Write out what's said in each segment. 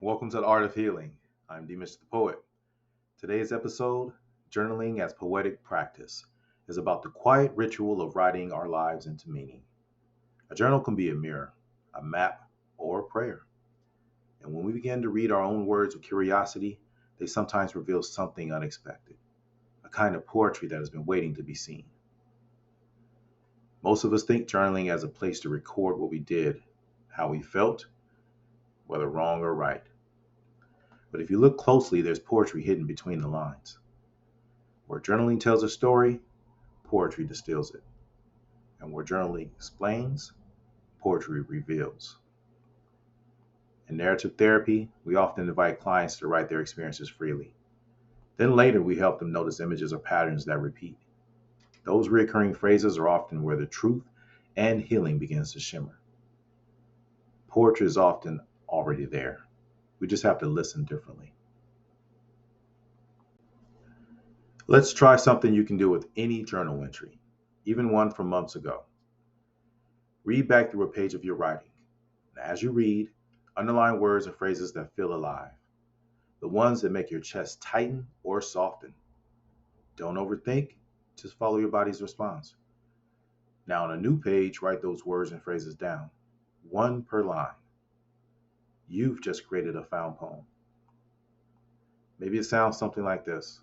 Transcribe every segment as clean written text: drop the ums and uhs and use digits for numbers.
Welcome to the Art of Healing. I'm Demis the Poet. Today's episode, Journaling as Poetic Practice, is about the quiet ritual of writing our lives into meaning. A journal can be a mirror, a map, or a prayer. And when we begin to read our own words with curiosity, they sometimes reveal something unexpected, a kind of poetry that has been waiting to be seen. Most of us think journaling as a place to record what we did, how we felt, whether wrong or right. But if you look closely, there's poetry hidden between the lines. Where journaling tells a story, poetry distills it. And where journaling explains, poetry reveals. In narrative therapy, we often invite clients to write their experiences freely. Then later, we help them notice images or patterns that repeat. Those recurring phrases are often where the truth and healing begins to shimmer. Poetry is often already there. We just have to listen differently. Let's try something you can do with any journal entry, even one from months ago. Read back through a page of your writing. And as you read, underline words and phrases that feel alive, the ones that make your chest tighten or soften. Don't overthink, just follow your body's response. Now on a new page, write those words and phrases down, one per line. You've just created a found poem. Maybe it sounds something like this.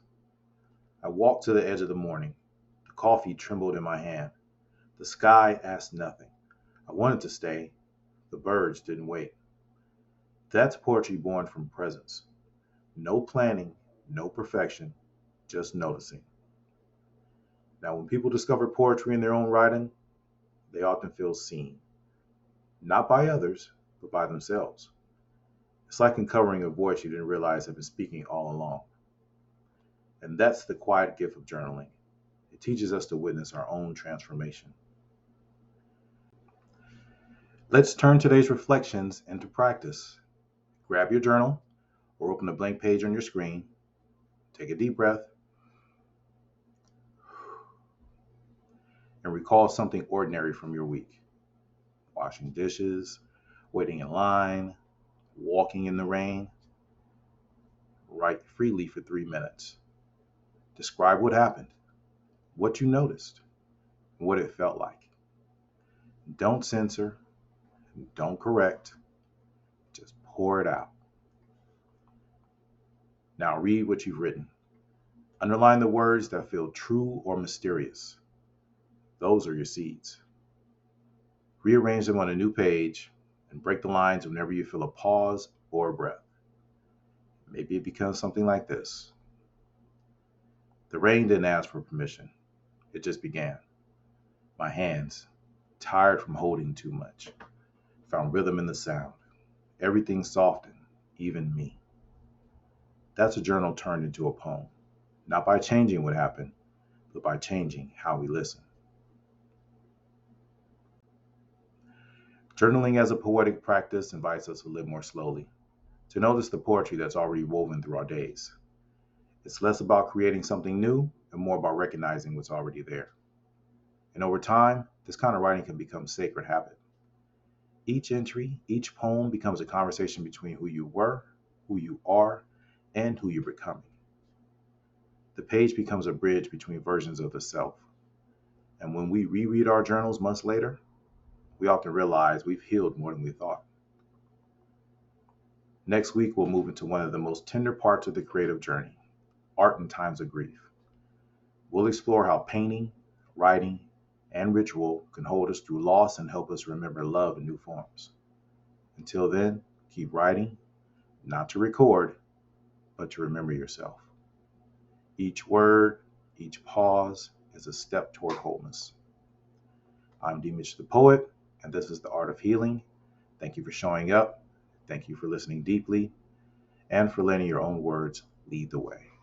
I walked to the edge of the morning. The coffee trembled in my hand. The sky asked nothing. I wanted to stay. The birds didn't wait. That's poetry born from presence. No planning, no perfection, just noticing. Now, when people discover poetry in their own writing, they often feel seen. Not by others, but by themselves. It's like uncovering a voice you didn't realize had been speaking all along. And that's the quiet gift of journaling. It teaches us to witness our own transformation. Let's turn today's reflections into practice. Grab your journal or open a blank page on your screen. Take a deep breath and recall something ordinary from your week. Washing dishes, waiting in line, walking in the rain. Write freely for 3 minutes. Describe what happened, what you noticed, and what it felt like. Don't censor, don't correct, just pour it out. Now read what you've written. Underline the words that feel true or mysterious. Those are your seeds. Rearrange them on a new page and break the lines whenever you feel a pause or a breath. Maybe it becomes something like this. The rain didn't ask for permission. It just began. My hands, tired from holding too much, found rhythm in the sound. Everything softened, even me. That's a journal turned into a poem, not by changing what happened, but by changing how we listen. Journaling as a poetic practice invites us to live more slowly, to notice the poetry that's already woven through our days. It's less about creating something new and more about recognizing what's already there. And over time, this kind of writing can become a sacred habit. Each entry, each poem becomes a conversation between who you were, who you are, and who you're becoming. The page becomes a bridge between versions of the self. And when we reread our journals months later, we often realize we've healed more than we thought. Next week, we'll move into one of the most tender parts of the creative journey, art in times of grief. We'll explore how painting, writing, and ritual can hold us through loss and help us remember love in new forms. Until then, keep writing, not to record, but to remember yourself. Each word, each pause is a step toward wholeness. I'm Demis the Poet, and this is the Art of Healing. Thank you for showing up. Thank you for listening deeply and for letting your own words lead the way.